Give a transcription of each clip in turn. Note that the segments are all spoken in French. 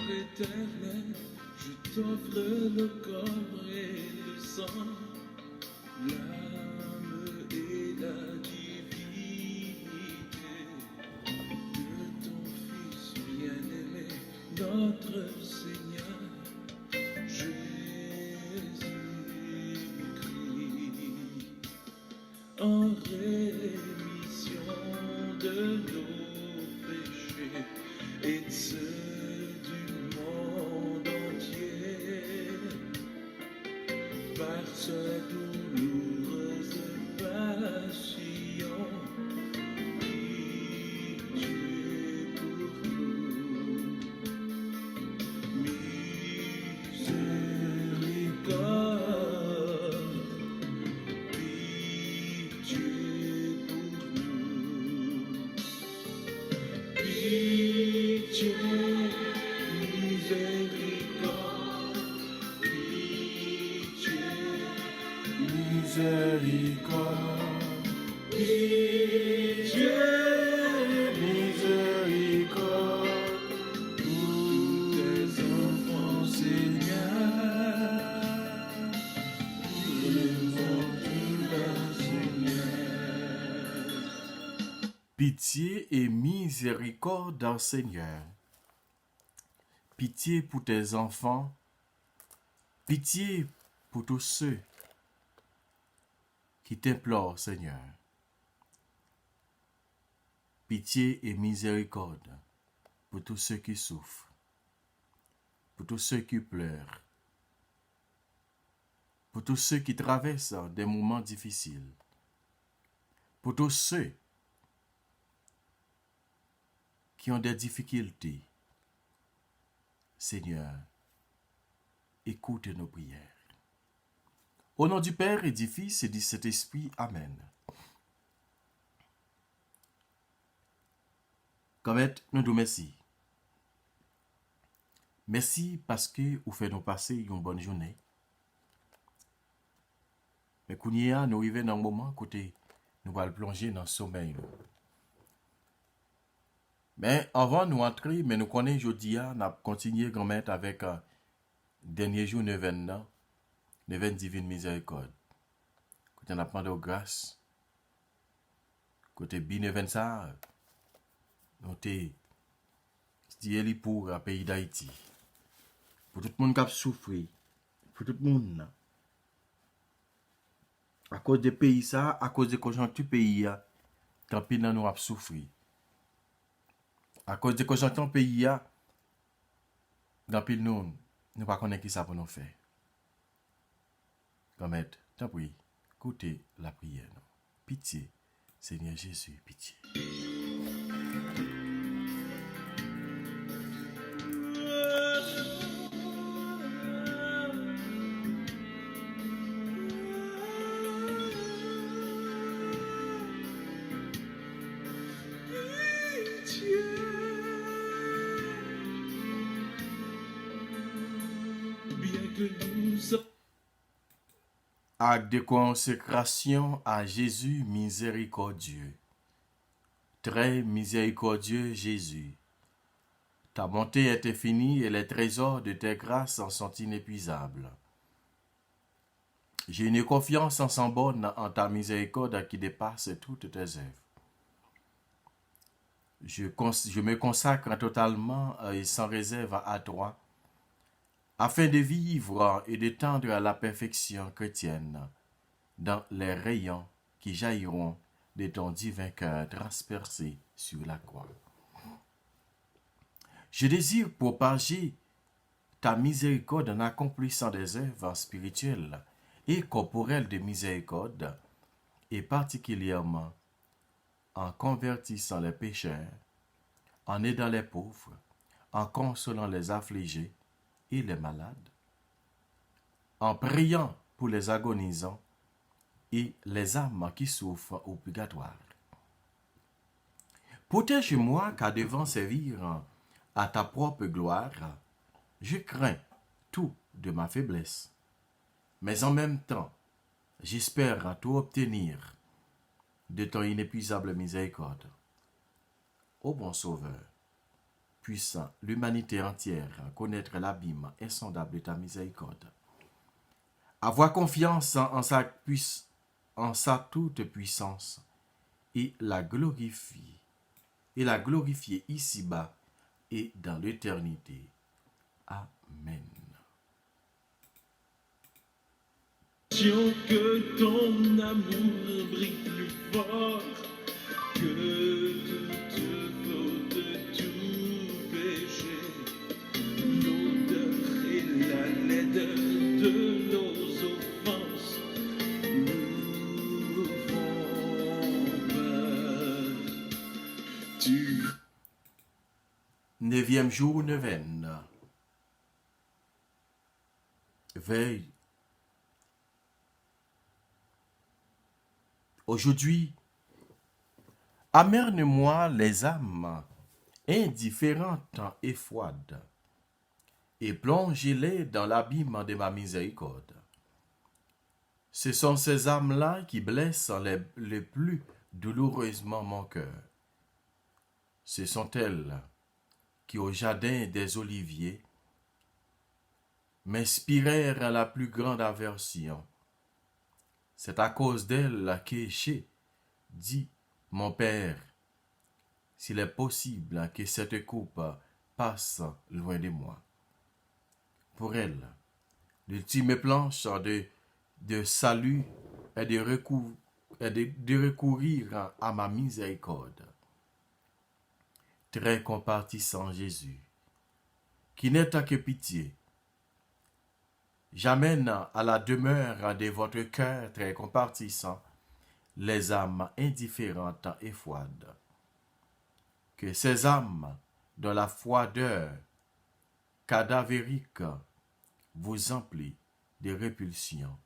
éternel, je t'offre le corps et le sang, l'âme et la divinité de ton Fils bien-aimé, notre Seigneur Jésus-Christ, en rémission de nos péchés et de ceux du monde entier, par sa douloureuse passion, pitié pour nous, miséricorde, pitié pour nous, pitié, miséricorde, pitié, miséricorde, pitié, miséricorde, pour tes enfants, Seigneur, pour le monde Seigneur. Pitié et miséricorde, Seigneur. Pitié pour tes enfants. Pitié pour tous ceux qui t'implorent, Seigneur. Pitié et miséricorde pour tous ceux qui souffrent, pour tous ceux qui pleurent, pour tous ceux qui traversent des moments difficiles, pour tous ceux qui ont des difficultés. Seigneur, écoute nos prières. Au nom du Père et du Fils et du Saint-Esprit, Amen. Commet, nous nous merci. Merci parce que vous faites nous passer une bonne journée. Mais quand nous arrivons dans un moment côté nous allons plonger dans le sommeil. Mais avant de nous entrer, mais nous connaissons aujourd'hui, nous avons continué avec dernier jour de l'événement divine miséricorde. Côté on a demandé grâce. Côté bien événement ça, nous avons dit pour le pays d'Haïti. Pour tout le monde qui a souffert, pour tout le monde. À cause des pays ça, à cause des conjonctures pays, tant pis nous avons souffert. À cause des conjonctures pays, tant pis nous ne pas connaître qui ça pour nous faire. Comme tant pis, écoutez la prière. Pitié, Seigneur Jésus, pitié. Acte de consécration à Jésus miséricordieux. Très miséricordieux Jésus, ta bonté est infinie et les trésors de tes grâces en sont inépuisables. J'ai une confiance sans borne en ta miséricorde qui dépasse toutes tes œuvres. Je me consacre totalement et sans réserve à toi, afin de vivre et de tendre à la perfection chrétienne dans les rayons qui jailliront de ton divin cœur transpercé sur la croix. Je désire propager ta miséricorde en accomplissant des œuvres spirituelles et corporelles de miséricorde, et particulièrement en convertissant les pécheurs, en aidant les pauvres, en consolant les affligés et les malades, en priant pour les agonisants et les âmes qui souffrent au purgatoire. Protège-moi qu'à devant servir à ta propre gloire, je crains tout de ma faiblesse, mais en même temps, j'espère tout obtenir de ton inépuisable miséricorde. Ô bon Sauveur, puisse l'humanité entière connaître l'abîme insondable de ta miséricorde. Avoir confiance en sa toute puissance et la glorifier ici-bas et dans l'éternité. Amen. Que ton amour brille plus fort que toute faute, tout péché, l'odeur et la laideur de nos offenses nous font peur. Tu 9e jour, neuvaine. Veille. Aujourd'hui, amène-moi les âmes indifférentes et froides, et plongez-les dans l'abîme de ma miséricorde. Ce sont ces âmes-là qui blessent le plus douloureusement mon cœur. Ce sont elles qui, au jardin des Oliviers, m'inspirèrent la plus grande aversion. C'est à cause d'elles que j'ai dit, mon Père, s'il est possible que cette coupe passe loin de moi. Pour elles, l'ultime planche de salut est de recourir à ma miséricorde. Très compatissant Jésus, qui n'est que pitié, j'amène à la demeure de votre cœur très compatissant les âmes indifférentes et froides. Que ces âmes, dans la froideur cadavérique, vous emplit de répulsion.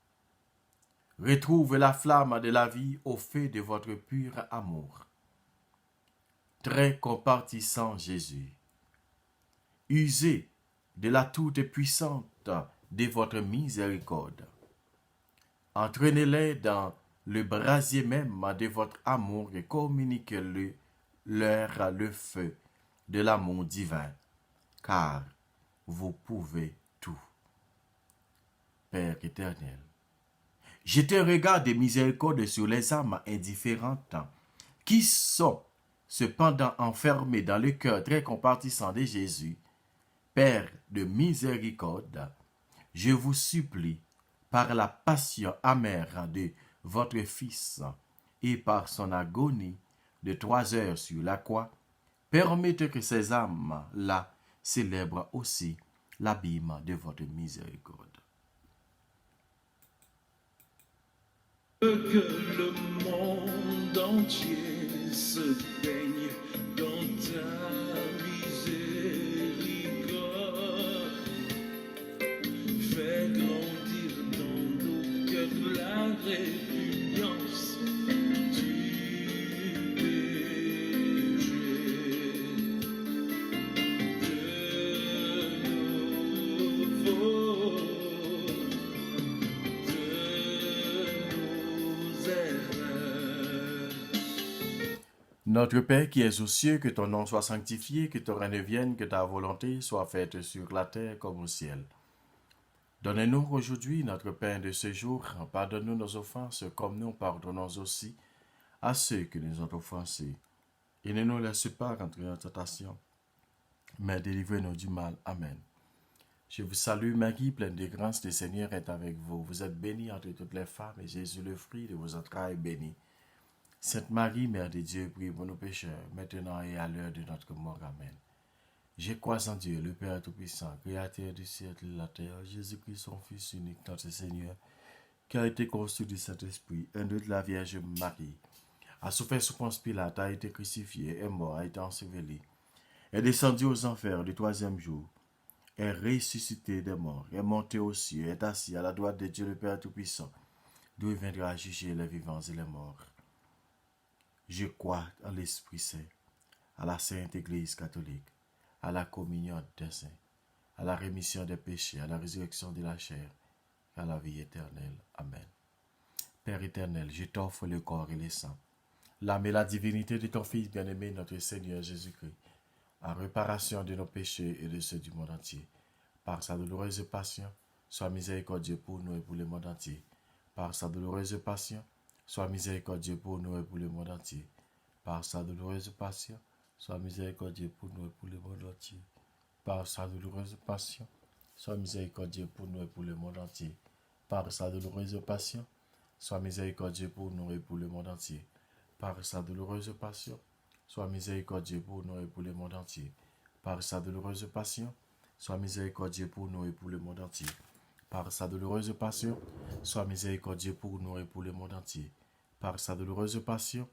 Retrouve la flamme de la vie au feu de votre pur amour. Très compatissant Jésus, usez de la toute-puissante de votre miséricorde. Entraînez-les dans le brasier même de votre amour et communiquez-leur le feu de l'amour divin, car vous pouvez tout. Père éternel, jetez un regard de miséricorde sur les âmes indifférentes qui sont cependant enfermées dans le cœur très compatissant de Jésus. Père de miséricorde, je vous supplie, par la passion amère de votre Fils et par son agonie de 3 heures sur la croix, permettez que ces âmes-là célèbrent aussi l'abîme de votre miséricorde. que le monde entier se baigne dans ta miséricorde. Fais grandir dans nos cœurs la répugnance du péché. De nos fautes, Notre Père qui es aux cieux, que ton nom soit sanctifié, que ton règne vienne, que ta volonté soit faite sur la terre comme au ciel. Donne-nous aujourd'hui notre pain de ce jour. Pardonne-nous nos offenses comme nous pardonnons aussi à ceux qui nous ont offensés. Et ne nous laisse pas rentrer en tentation, mais délivre-nous du mal. Amen. Je vous salue Marie, pleine de grâce, le Seigneur est avec vous. Vous êtes bénie entre toutes les femmes, et Jésus, le fruit de vos entrailles, est béni. Sainte Marie, Mère de Dieu, prie pour nos pécheurs, maintenant et à l'heure de notre mort. Amen. Je crois en Dieu, le Père Tout-Puissant, Créateur du ciel et de la terre, Jésus-Christ, son Fils unique, notre Seigneur, qui a été conçu du Saint-Esprit, un de la Vierge Marie, a souffert sous Ponce Pilate, a été crucifié, est mort, a été enseveli, est descendu aux enfers le 3e jour, est ressuscité des morts, est monté aux cieux, est assis à la droite de Dieu le Père Tout-Puissant, d'où il viendra juger les vivants et les morts. Je crois en l'Esprit Saint, à la Sainte Église catholique, à la communion des saints, à la rémission des péchés, à la résurrection de la chair, et à la vie éternelle. Amen. Père éternel, je t'offre le corps et le sang, l'âme et la divinité de ton Fils bien-aimé, notre Seigneur Jésus-Christ, en réparation de nos péchés et de ceux du monde entier. Par sa douloureuse passion, sois miséricordieux pour nous et pour le monde entier. Par sa douloureuse passion, sois miséricordieux pour nous et pour le monde entier. Par sa douloureuse passion, sois miséricordieux pour nous et pour le monde entier. Par sa douloureuse passion, sois miséricordieux pour nous et pour le monde entier. Par sa douloureuse passion, sois miséricordieux pour nous et pour le monde entier. Par sa douloureuse passion, sois miséricordieux pour nous et pour le monde entier. Par sa douloureuse passion, sois miséricordieux pour nous et pour le monde entier. Par sa douloureuse passion, sois miséricordieux pour nous et pour le monde entier. Par sa douloureuse passion,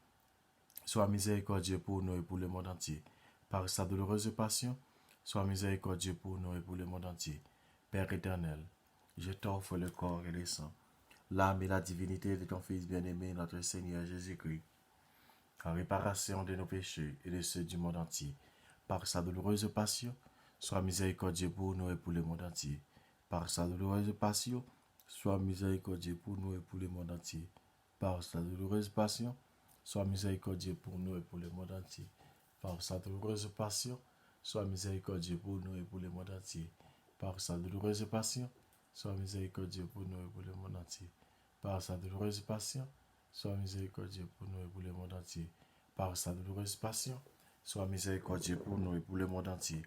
sois miséricordieux pour nous et pour le monde entier. Par sa douloureuse passion, sois miséricordieux pour nous et pour le monde entier. Père éternel, je t'offre le corps et le sang, l'âme et la divinité de ton Fils bien-aimé, notre Seigneur Jésus-Christ, en réparation de nos péchés et de ceux du monde entier. Par sa douloureuse passion, sois miséricordieux pour nous et pour le monde entier. Par sa douloureuse passion, sois miséricordieux pour nous et pour le monde entier. Par sa douloureuse passion, sois miséricordieux pour nous et pour le monde entier. Par sa douloureuse passion, sois miséricordieux pour nous et pour le monde entier. Par sa douloureuse passion, sois miséricordieux pour nous et pour le monde entier. Par sa douloureuse passion, sois miséricordieux pour nous et pour le monde entier. Par sa douloureuse passion, sois miséricordieux pour nous et pour le monde entier.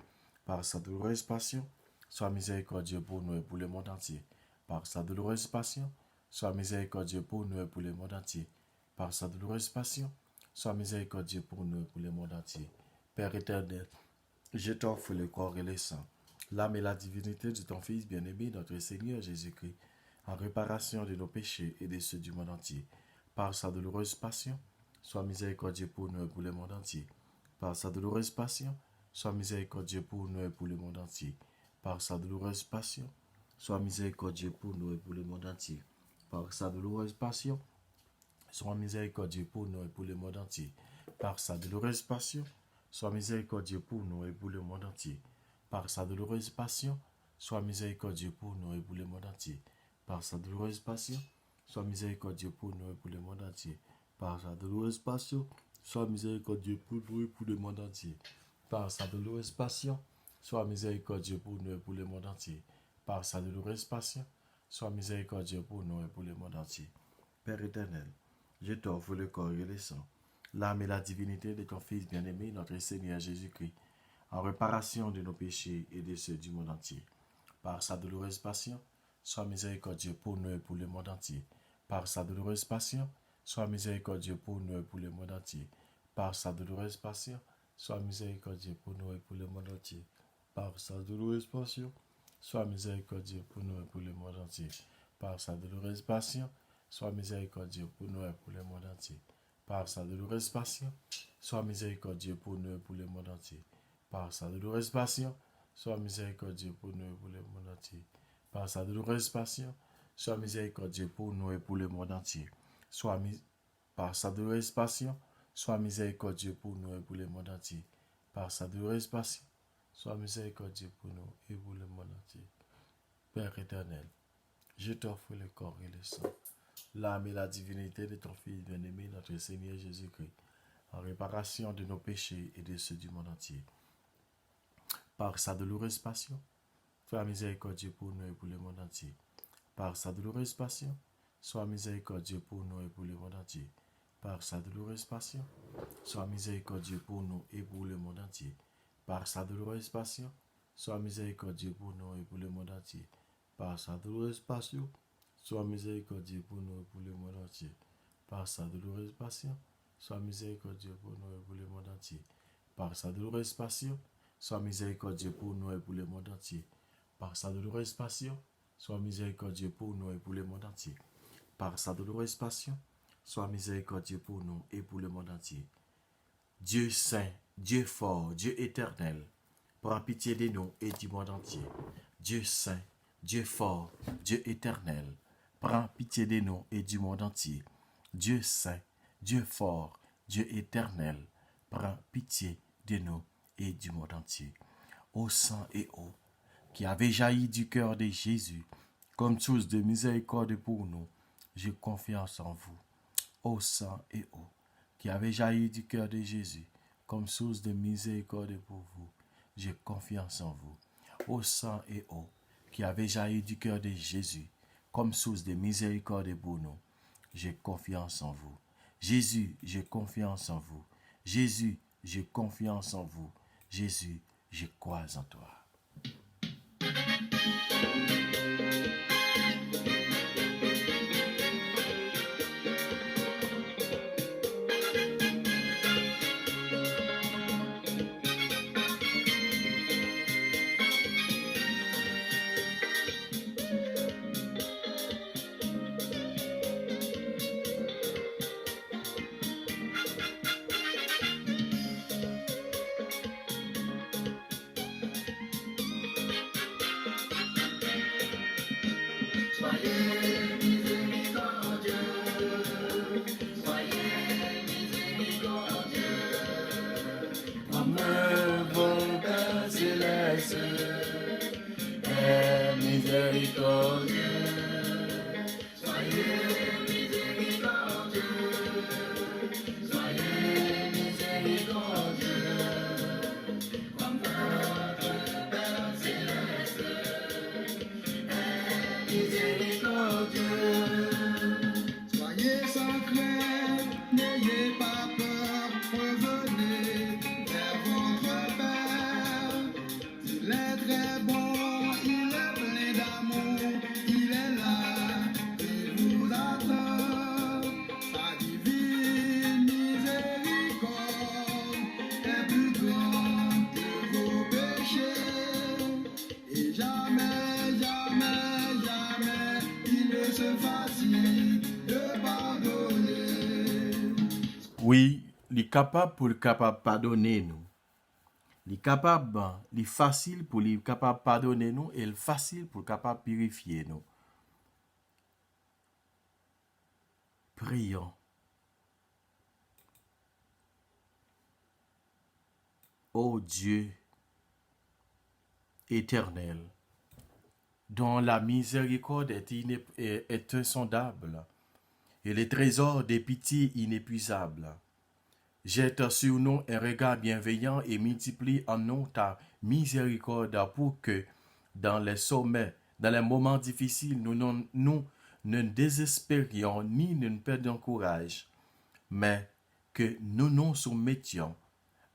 Par sa douloureuse passion, sois miséricordieux pour nous et pour le monde entier. Par sa douloureuse passion, sois miséricordieux pour nous et pour le monde entier. Par sa douloureuse passion, sois miséricordieux pour nous et pour le monde entier. Père éternel, je t'offre le corps et le sang, l'âme et la divinité de ton Fils bien-aimé, notre Seigneur Jésus-Christ, en réparation de nos péchés et de ceux du monde entier. Par sa douloureuse passion, sois miséricordieux pour nous et pour le monde entier. Par sa douloureuse passion, sois miséricordieux pour nous et pour le monde entier. Par sa douloureuse passion, sois miséricordieux pour nous et pour le monde entier. Par sa douloureuse passion, sois miséricordieux pour nous et pour le monde entier. Par sa douloureuse passion, sois miséricordieux pour nous et pour le monde entier. Par sa douloureuse passion, sois miséricordieux pour nous et pour le monde entier. Par sa douloureuse passion, sois miséricordieux pour nous et pour le monde entier. Par sa douloureuse passion, sois miséricordieux pour nous et pour le monde entier. Par sa douloureuse passion, sois miséricordieux pour nous et pour le monde entier. Par sa douloureuse passion, sois miséricordieux pour nous et pour le monde entier. Père éternel, je t'offre le corps et le sang, l'âme et la divinité de ton Fils bien-aimé, notre Seigneur Jésus-Christ, en réparation de nos péchés et de ceux du monde entier. Par sa douloureuse passion, sois miséricordieux pour nous et pour le monde entier. Par sa douloureuse passion, sois miséricordieux pour nous et pour le monde entier. Par sa douloureuse passion, sois miséricordieux pour nous et pour le monde entier. Par sa douloureuse passion, sois miséricordieux pour nous et pour le monde entier. Par sa douloureuse passion, sois miséricordieux pour nous et pour le monde entier. Par sa douloureuse passion, sois miséricordieux pour nous et pour le monde entier. Par sa douloureuse passion, sois miséricordieux pour nous et pour le monde entier. Par sa douloureuse passion, sois miséricordieux pour nous et pour le monde entier. Par sa douloureuse passion, sois miséricordieux pour nous et pour le monde entier. Par sa douloureuse passion, sois miséricordieux pour nous et pour le monde entier. Père éternel, je t'offre le corps et le sang, l'âme et la divinité de ton Fils bien-aimé, notre Seigneur Jésus-Christ, en réparation de nos péchés et de ceux du monde entier. Par sa douloureuse passion, sois miséricordieux pour nous et pour le monde entier. Par sa douloureuse passion, sois miséricordieux pour nous et pour le monde entier. Par sa douloureuse passion, sois miséricordieux pour nous et pour le monde entier. Par sa douloureuse passion, sois miséricordieux pour nous et pour le monde entier. Par sa douloureuse passion, sois miséricordieux pour nous et pour le monde entier. Par sa douloureuse passion, sois miséricordieux pour nous et pour le monde entier. Par sa douloureuse passion, sois miséricordieux pour nous et pour le monde entier. Par sa douloureuse passion, sois miséricordieux pour nous et pour le monde entier. Par sa douloureuse passion, sois miséricordieux pour nous et pour le monde entier. Dieu saint, Dieu fort, Dieu éternel, prends pitié de nous et du monde entier. Dieu saint, Dieu fort, Dieu éternel, prends pitié de nous et du monde entier. Dieu saint, Dieu fort, Dieu éternel, prends pitié de nous et du monde entier. Ô sang et eau, qui avait jailli du cœur de Jésus, comme source de miséricorde pour nous, j'ai confiance en vous. Ô sang et eau, qui avait jailli du cœur de Jésus, comme source de miséricorde pour vous. J'ai confiance en vous. Au sang et eau qui avait jailli du cœur de Jésus, comme source de miséricorde pour nous, j'ai confiance en vous. Jésus, j'ai confiance en vous. Jésus, j'ai confiance en vous. Jésus, je crois en toi. Soyez sans crainte, n'ayez pas peur, revenez vers votre Père. Il est très bon, il est plein d'amour, il est là, il vous attend. Sa divine miséricorde est plus grande que vos péchés. Et jamais, jamais, jamais, il ne se fatigue de pardonner. Oui, il est capable pour le capable pardonner nous. Il est capable, il est facile pour lui capable pardonner nous et il facile pour capable purifier nous. Prions. Ô Dieu éternel, dont la miséricorde est insondable et les trésors des pitiés inépuisables. Jette sur nous un regard bienveillant et multiplie en nous ta miséricorde pour que, dans les sommets, dans les moments difficiles, nous ne désespérions ni ne perdions courage, mais que nous nous soumettions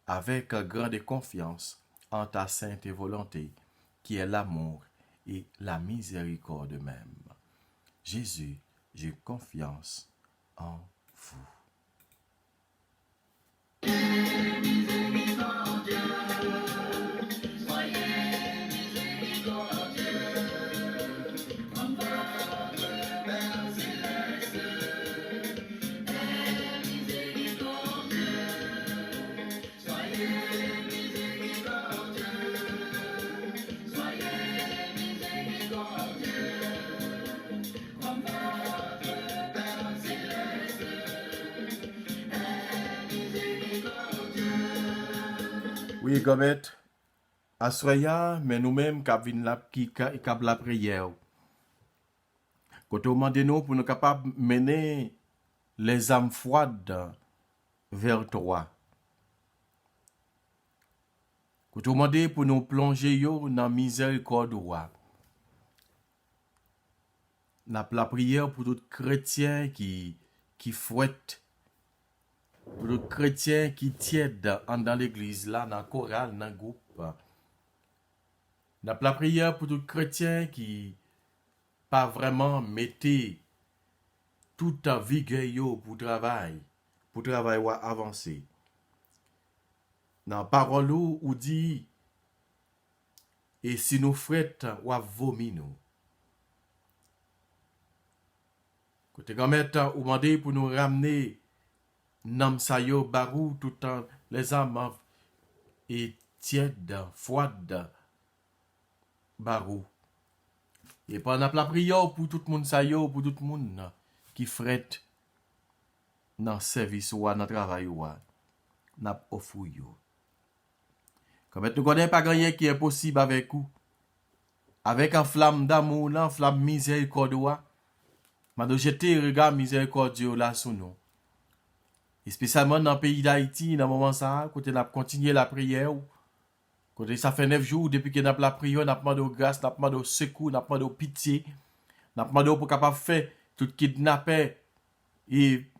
avec grande confiance en ta sainte volonté, qui est l'amour et la miséricorde même. Jésus, j'ai confiance en vous. Oui, Gomet, assoya, mais nous-mêmes, qui la prière. Quand on demande nous pour nous capables de mener les âmes froides vers toi. Quand on demande pour nous plonger dans la miséricorde. La prière pour tout chrétien qui fouette, pour tout chrétien qui tiède dans l'église, là, dans le choral, dans le groupe. La prière pour tout chrétien qui pas vraiment mettez toute vigueur pour travail ou avancer. Dans la parole où dit, et si nous fret ou vomi nous. Côté gamet ou mandé pour nous ramener nam sayo barou tout en les âmes et tiède, froide barou. Et pendant la prière pour tout le monde sayo, pour tout le monde qui fret dans le service ou dans le travail ou dans offre yo. Comme nous connaissons pas rien qui est possible avec vous. Avec un flamme d'amour, une flamme miséricorde, m'a de jeter regard miséricordieux là sous nous. Et spécialement dans le pays d'Haïti, dans le moment ça, côté n'a continué la prière, côté ça fait 9 jours depuis que n'a la prière, n'a demandé grâce, n'a demandé secours, n'a demandé pitié, n'a demandé pour capable faire tout kidnapper et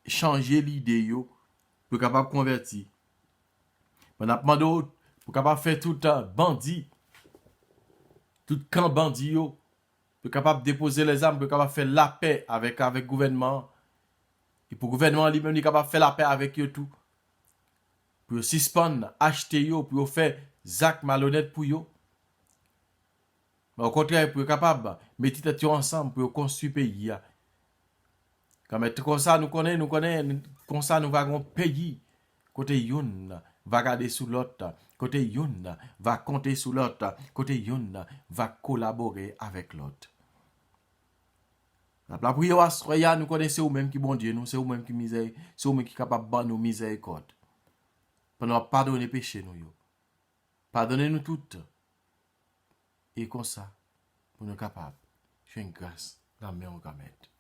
changer l'idée yo pour capable convertir. N'a demandé pour capable faire tout bandit, tout camp bandit yo, pour capable déposer les armes, pour capable faire la paix avec le gouvernement. Et pour le gouvernement lui-même, il est capable de faire la paix avec eux tout. Pour suspendre, acheter yo, pour faire actes malhonnêtes pour eux. Mais au contraire, pour être capable de mettre tête ensemble pour construire le pays. Comme ça, nous connaissons, comme ça, nous avons un pays. Côté yon va garder sous l'autre. Côté yon va compter sous l'autre. Côté yon va collaborer avec l'autre. La prière à soya, nous connaissons même qui bon Dieu, nous c'est même qui misère, c'est même qui capable de nous miséricorde. Pour nous pardonner péché nous yo. Pardonnez-nous toutes. Et comme ça, pour nous capables, je une grâce dans mes gamètes.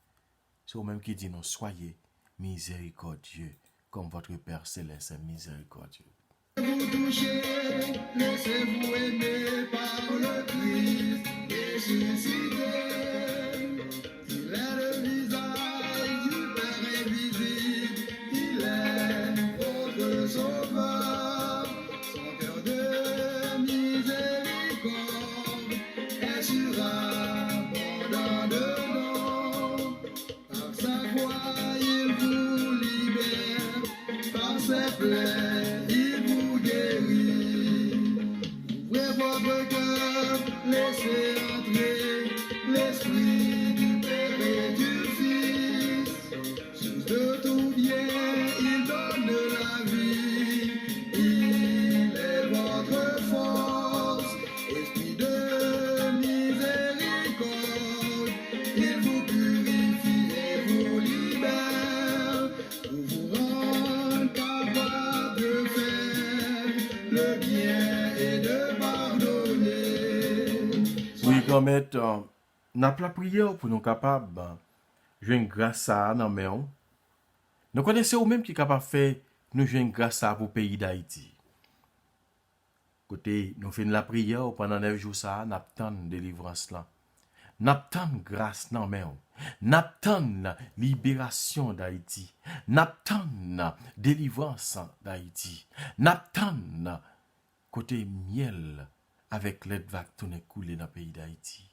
C'est même qui dit nous soyez miséricordieux comme votre Père céleste est miséricordieux. Vous touchez, laissez-vous aimer par le Christ ressuscité. Il est le visage du Père invisible, il est votre sauveur. Son cœur de miséricorde est surabondamment. Par sa croix, il vous libère, par ses plaies, il vous guérit. Ouvrez votre cœur, laissez entrer l'Esprit du Père et du Fils. Source de tout bien, il donne la vie. Il est votre force, Esprit de miséricorde. Il vous purifie et vous libère pour vous rendre capable de faire le bien et de pardonner. Oui, comme être, n'a pas la prière pour nous capables de jouer grâce à dans main. Nous connaissons ou même qui est capable de faire nous jouer grâce à pour le pays d'Haïti. Côté, nous faisons la prière pendant 9 jours, ça, nous attendons délivrance là. Nous attendons grâce dans main. Nous attendons libération d'Haïti. Nous attendons délivrance d'Haïti. Nous attendons côté miel avec l'aide va tourner couler dans le pays d'Haïti.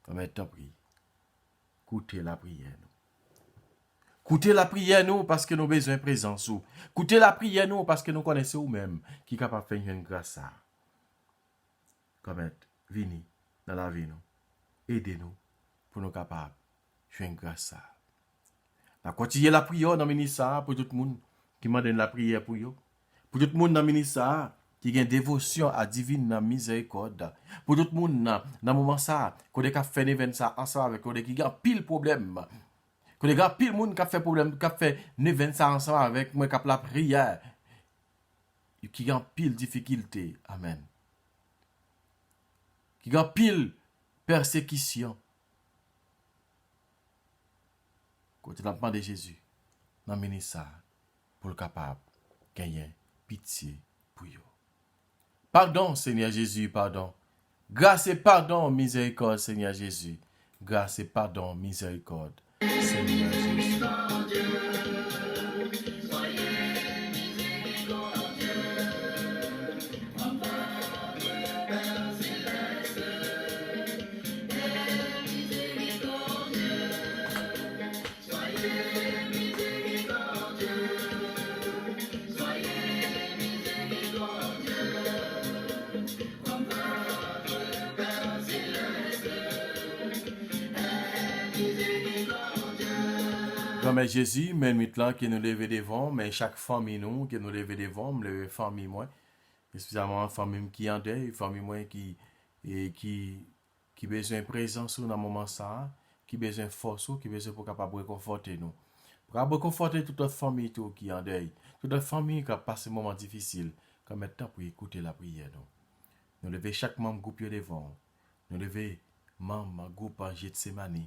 Comme étant pris, écoutez la prière. Écoutez la prière nous parce que nous avons besoin de présence. Écoutez la prière nous parce que nous connaissons nous-mêmes qui est capable de faire une grâce. Comme être, venez dans la vie nous. Aidez-nous pour nous capables de faire une grâce. La continuer la prière dans le ministère pour tout le monde qui m'a donné la prière pour eux. Pour tout le monde dans le ministère qui a une dévotion à divine dans miséricorde. Pour tout le monde dans le moment ça, qu'on a fait un événement ça ensemble avec eux, qui a pile problème. Qu'on a pile monde qui a fait problème, qui a fait un événement ça ensemble avec moi qui a la prière. Qui a pile difficulté. Amen. Qui a pile persécution. Quand tu as demandé Jésus dans le ministère pour le capable de gagner pitié pour eux. Pardon, Seigneur Jésus, pardon. Grâce et pardon, miséricorde, Seigneur Jésus. Grâce et pardon, miséricorde, Seigneur Jésus. Comme Jésus, mais nous là qui nous lève devant, mais chaque famille nous qui nous lève devant, me lève famille moi, spécialement famille qui en deuil, famille moi qui besoin de présence dans moment ça, qui besoin de force, qui besoin pour capable réconforter nous. Pour capable réconforter toute notre famille tout qui en deuil, toute notre famille qui a passé un moment difficile, comme maintenant pour écouter la prière nous. Nous lever chaque membre groupe devant, nous lever membre groupe en Gethsemane.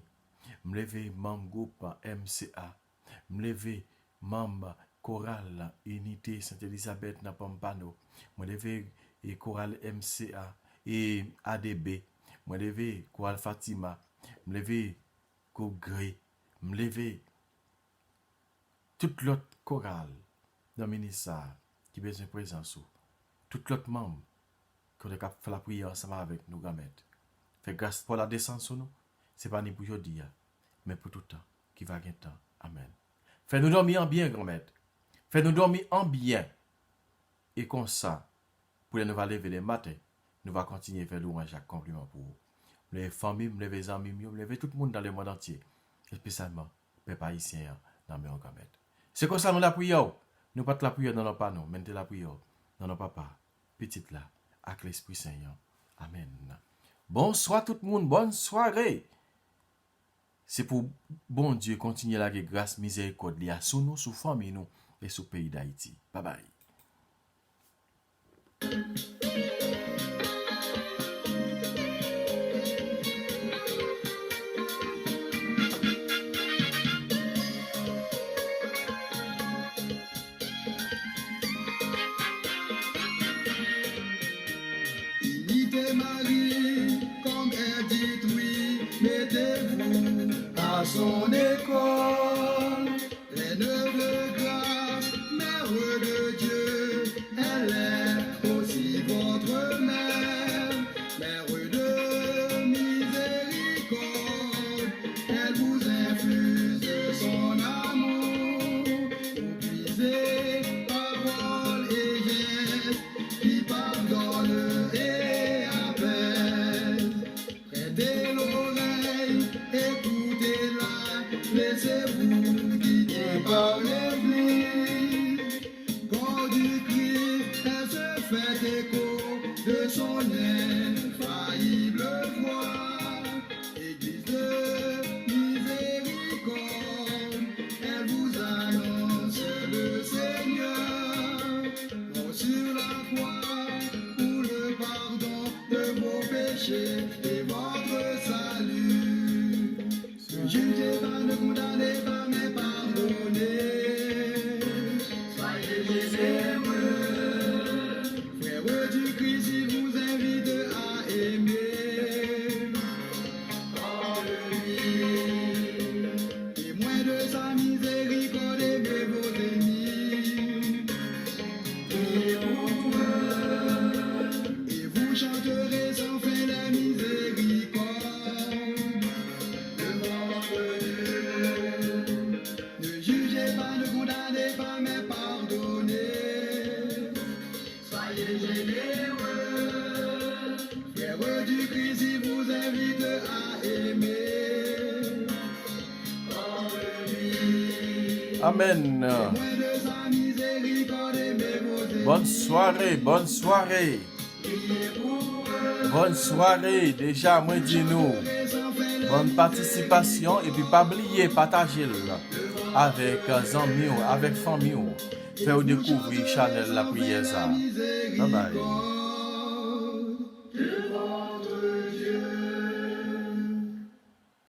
Me lever membre groupe MCA, Me lever membre chorale Unité Sainte-Elisabeth dans Pampano. Me lever et chorale MCA et ADB. Me lever chorale Fatima. Me lever Gré. Me lever toute l'autre chorale dans le ministère qui a besoin de présence. Tout l'autre membre qui a fait la prière ensemble avec nous, grand-mère. Fait grâce pour la descente sur nous. Ce n'est pas ni pour aujourd'hui, mais pour tout le temps qui va gagner temps. Amen. Fais-nous dormir en bien, grand-mère. Fais-nous dormir en bien. Et comme ça, pour nous lever les matins, nous allons continuer à faire louange à compliment pour vous. Les familles, les amis, les tout le monde dans le monde entier. Et spécialement, les peuple haïtien dans mes grand-mère. C'est comme ça nous la prière. Nous pas la prière dans nos panneaux, mais la prière dans nos papas, petite là, avec l'Esprit Saint. Amen. Bonsoir tout le monde, bonne soirée. C'est pour bon Dieu continuer la grâce, miséricorde, liée sur nous, sur famille nous et sur le pays d'Haïti. Bye bye. Unité Marie, comme elle dit oui, mettez-vous à son école. Les neveux de grâce, mère de Dieu, elle est aussi votre mère. Mère de miséricorde, elle vous infuse de son amour. Vous puisez parole et gestes qui pardonnent et apaisent. Prêtez l'oreille, écoutez-la, laissez-vous guider par l'église. Corps du Christ, elle se fait écho de son infaillible voix. Église de miséricorde, elle vous annonce le Seigneur. Mort sur la croix, pour le pardon de vos péchés et votre salut. Ne jugez pas, ne condamnez pas, mais pardonnez. Soyez généreux. Frères du Christ, il vous invite à aimer. Parle-lui. Témoin de sa miséricorde, aimez vos ennemis. Priez pour eux, et vous chanterez sans fin la miséricorde de votre Dieu. Ne jugez pas, ne condamnez pas, mais pardonnez. Soyez généreux. Frères du Christ, il vous invite à aimer. Parle-lui. Amen. Témoin de sa miséricorde, aimez vos ennemis. Bonne soirée, bonne soirée. Priez pour eux, Bonne soirée. Déjà, moi, dis-nous. sans fin la Bonne participation et puis pas oublier partager avec amis, avec famille. Faire découvrir Chanel la prière ça. Bye bye. miséricorde.